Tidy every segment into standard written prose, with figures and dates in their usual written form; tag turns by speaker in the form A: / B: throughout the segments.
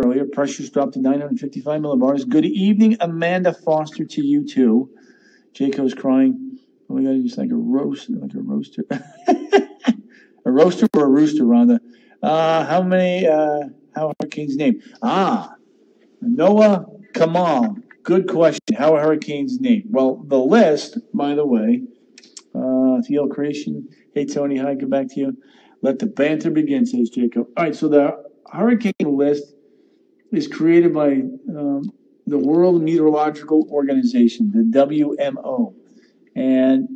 A: earlier. Pressure's dropped to 955 millibars. Good evening, Amanda Foster, to you too. Jayco's crying. Oh my God, he's like a roaster. A roaster or a rooster, Rhonda? How many, how hurricanes named? Noah Kamal. Good question. How are hurricanes named? Well, the list, by the way, Theo Creation. Hey, Tony, hi, get back to you. Let the banter begin, says Jacob. All right, so the hurricane list is created by the World Meteorological Organization, the WMO. And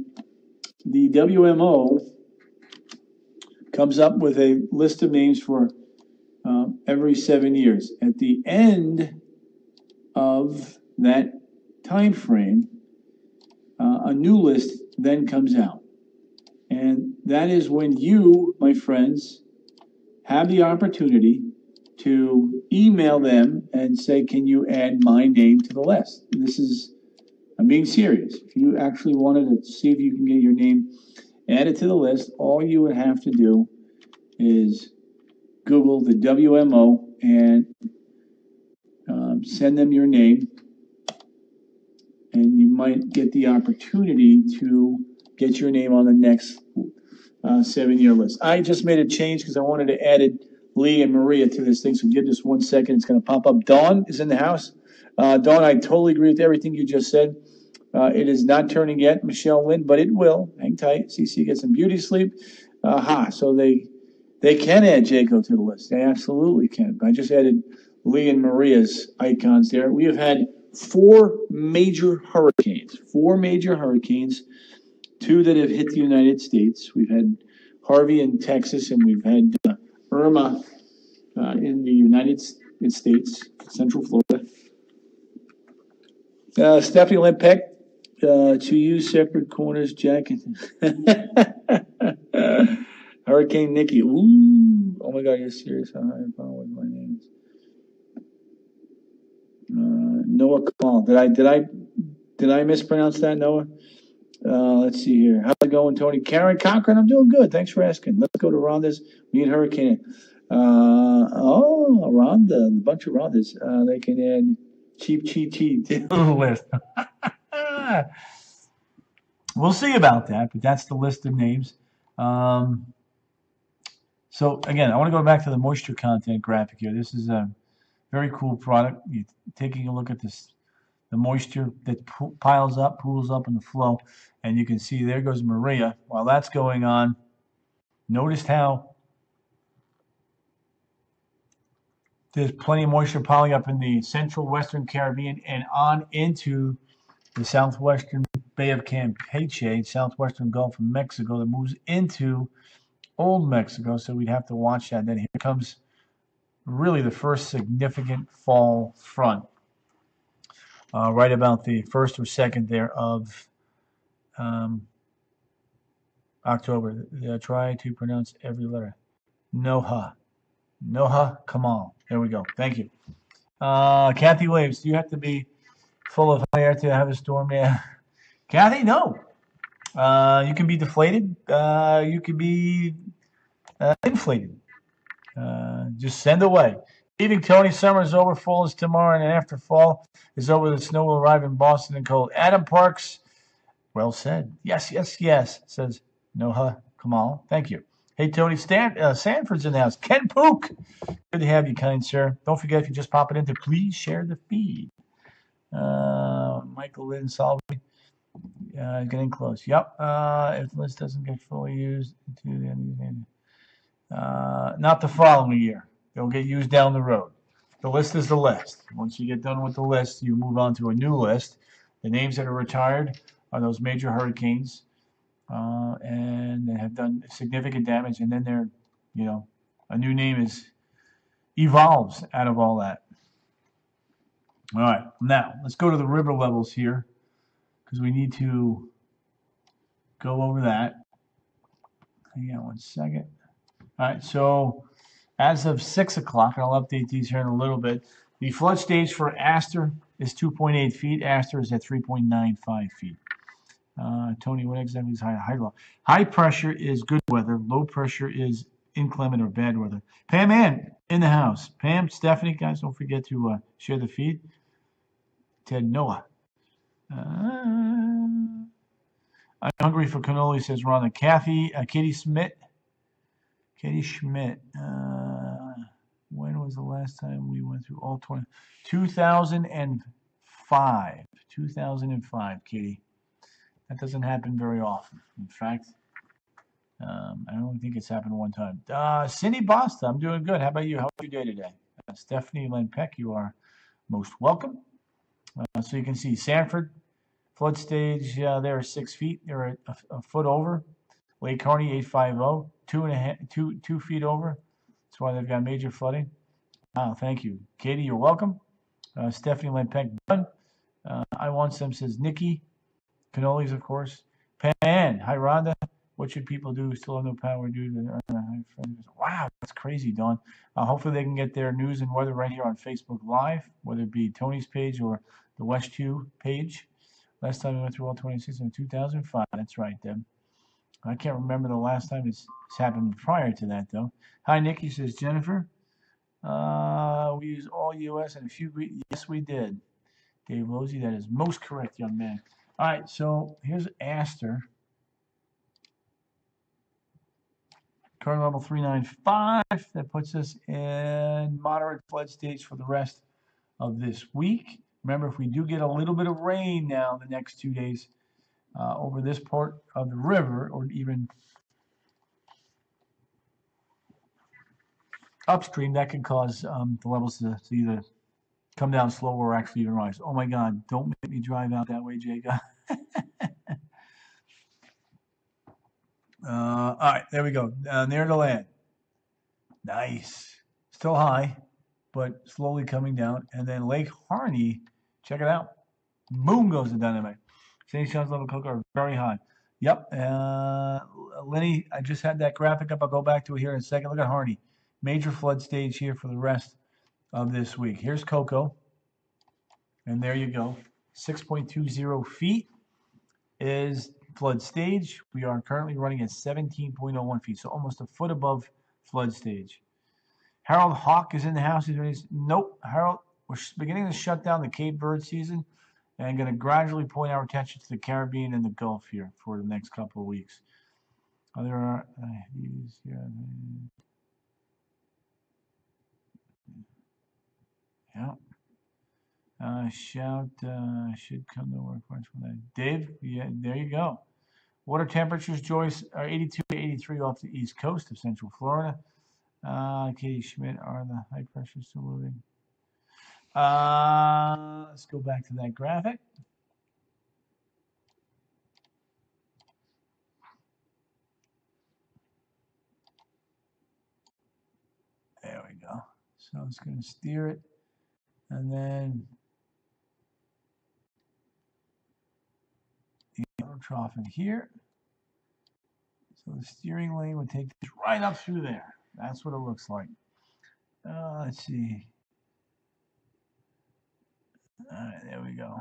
A: the WMO comes up with a list of names for every 7 years. At the end of that time frame, a new list then comes out. And that is when you, my friends, have the opportunity to email them and say, can you add my name to the list? I'm being serious. If you actually wanted to see if you can get your name added to the list, all you would have to do is Google the WMO and send them your name, and you might get the opportunity to get your name on the next 7-year list. I just made a change because I wanted to add Lee and Maria to this thing, so give just 1 second. It's going to pop up. Dawn is in the house. Dawn, I totally agree with everything you just said. It is not turning yet, Michelle Lynn, but it will. Hang tight. CC get some beauty sleep. So they can add Jaco to the list. They absolutely can. I just added Lee and Maria's icons there. We have had 4 major hurricanes. 4 major hurricanes. 2 that have hit the United States. We've had Harvey in Texas, and we've had Irma in the United States, Central Florida. Stephanie Lempeck, to you, separate corners, Jack. Hurricane Nikki. Ooh. Oh my God, you're serious? I don't know what my name is. Noah Kamal. Did I mispronounce that, Noah? Let's see here. How's it going, Tony? Karen Cochran, I'm doing good. Thanks for asking. Let's go to Rhonda's. Me and Hurricane. Rhonda, a bunch of Rhondas. They can add cheap to the list. We'll see about that, but that's the list of names. So again, I want to go back to the moisture content graphic here. This is a very cool product. You're taking a look at this, the moisture that pools up in the flow, and you can see there goes Maria. While that's going on, notice how there's plenty of moisture piling up in the central western Caribbean and on into the southwestern Bay of Campeche, southwestern Gulf of Mexico, that moves into Old Mexico. So we'd have to watch that. Then here comes really the first significant fall front, right about the 1st or 2nd there of October. Try to pronounce every letter. Noah Kamal. There we go. Thank you. Kathy Williams, do you have to be full of hot air to have a storm? Yeah. Kathy, no. You can be deflated. You can be inflated. Just send away. Evening, Tony. Summer is over. Fall is tomorrow, and after fall is over, the snow will arrive in Boston and cold. Adam Parks, well said. Yes, says Noah Kamal. Thank you. Hey, Tony. Sanford's in the house. Ken Pook. Good to have you, kind sir. Don't forget, if you just pop it in, to please share the feed. Michael Lynn Salvi. Getting close. Yep. If the list doesn't get fully used to the end, not the following year. They'll get used down the road. The list is the list. Once you get done with the list, you move on to a new list. The names that are retired are those major hurricanes, and they have done significant damage. And then they're, a new name evolves out of all that. All right. Now let's go to the river levels here, because we need to go over that. Hang on 1 second. All right, so as of 6 o'clock, and I'll update these here in a little bit, the flood stage for Astor is 2.8 feet. Astor is at 3.95 feet. Tony, what exactly is high low? High pressure is good weather. Low pressure is inclement or bad weather. Pam Ann in the house. Pam, Stephanie, guys, don't forget to share the feed. Ted Noah. I'm hungry for cannoli, says Rhonda. Katie Schmidt. Katie Schmidt. When was the last time we went through all 20? 2005. 2005, Katie. That doesn't happen very often. In fact, I don't think it's happened one time. Cindy Basta, I'm doing good. How about you? How was your day today? Stephanie Len Peck, you are most welcome. So you can see Sanford, flood stage, they're 6 feet. They're a foot over. Lake Harney, 850, 2 feet over. That's why they've got major flooding. Wow, thank you. Katie, you're welcome. Stephanie Len Peck, done. I want some, says Nikki. Cannolis, of course. Pan, hi Rhonda. What should people do? Still have no power due to wow, that's crazy, Dawn. Hopefully they can get their news and weather right here on Facebook Live, whether it be Tony's page or the West Q page. Last time we went through all 26 in 2005. That's right, Deb. I can't remember the last time it's happened prior to that, though. Hi, Nikki, says Jennifer. We use all U.S. and a few. Yes, we did. Dave Losey, that is most correct, young man. All right, so here's Astor. Current level 395. That puts us in moderate flood stage for the rest of this week. Remember, if we do get a little bit of rain now the next 2 days over this part of the river, or even upstream, that could cause the levels to either come down slower or actually even rise. Oh my God, don't make me drive out that way, Jacob. All right, there we go. Near the land. Nice. Still high, but slowly coming down. And then Lake Harney, check it out. Boom goes the dynamite. St. John's level Cook are very high. Yep. Lenny, I just had that graphic up. I'll go back to it here in a second. Look at Harney. Major flood stage here for the rest of this week. Here's Cocoa. And there you go. 6.20 feet is flood stage. We are currently running at 17.01 feet, so almost a foot above flood stage. Harold Hawk is in the house. Nope. Harold, we're beginning to shut down the Cape Verde season and going to gradually point our attention to the Caribbean and the Gulf here for the next couple of weeks. There are these here. Yeah. Shout should come to work for that. Dave, yeah, there you go. Water temperatures, Joyce, are 82 to 83 off the east coast of Central Florida. Katie Schmidt, are the high pressure still moving? Let's go back to that graphic. There we go. So it's going to steer it. And then the outer trough in here. So the steering lane would take this right up through there. That's what it looks like. Let's see. All right, there we go.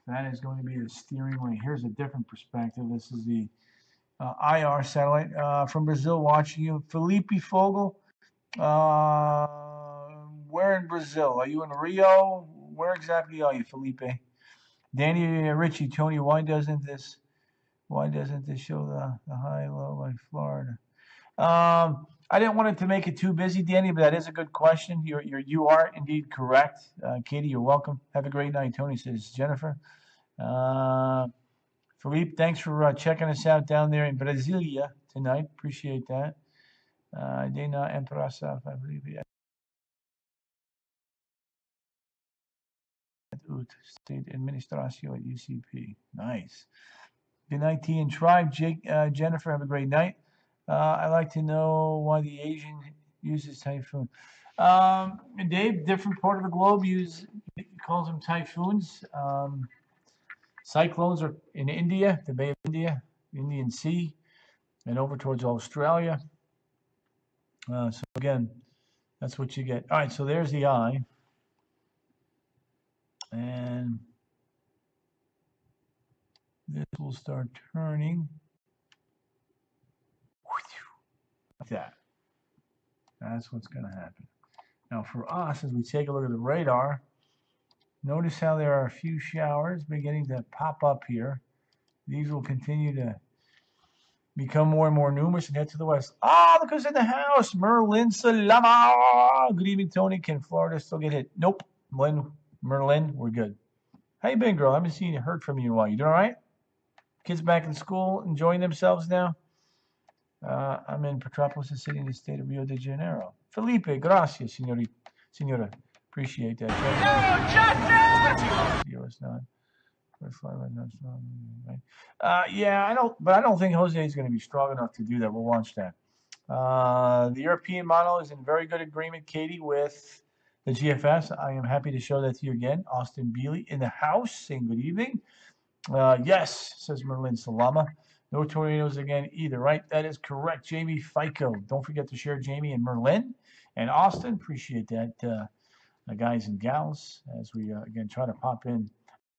A: That is going to be the steering lane. Here's a different perspective. This is the IR satellite from Brazil watching you. Felipe Fogel, where in Brazil? Are you in Rio? Where exactly are you, Felipe? Danny Ritchie, Tony, why doesn't this show the high low like Florida? I didn't want it to make it too busy, Danny, but that is a good question. You are indeed correct. Katie, you're welcome. Have a great night. Tony, says Jennifer. Philippe, thanks for checking us out down there in Brasilia tonight. Appreciate that. Dana Emprasa, I believe. State Administración at UCP. Nice. Good night, T and Tribe. Jennifer, have a great night. I'd like to know why the Asian uses typhoon. Dave, different part of the globe calls them typhoons. Cyclones are in India, the Bay of India, Indian Sea, and over towards Australia. So again, that's what you get. All right, so there's the eye. And this will start turning. that. That's what's going to happen. Now for us, as we take a look at the radar, notice how there are a few showers beginning to pop up here. These will continue to become more and more numerous and head to the west. Ah, look who's in the house. Merlin Salama. Good evening, Tony. Can Florida still get hit? Nope. Merlin, we're good. How you been, girl? I haven't seen you, heard from you in a while. You doing all right? Kids back in school, enjoying themselves now? I'm in Petropolis, a city in the state of Rio de Janeiro. Felipe, gracias, senora. Appreciate that. US 9. Yeah, I don't think Jose is going to be strong enough to do that. We'll launch that. The European model is in very good agreement, Katie, with the GFS. I am happy to show that to you again. Austin Bealey in the house, saying good evening. Yes, says Merlin Salama. No tornadoes again either, right? That is correct. Jamie FICO. Don't forget to share Jamie and Merlin and Austin. Appreciate that, guys and gals, as we, again, try to pop in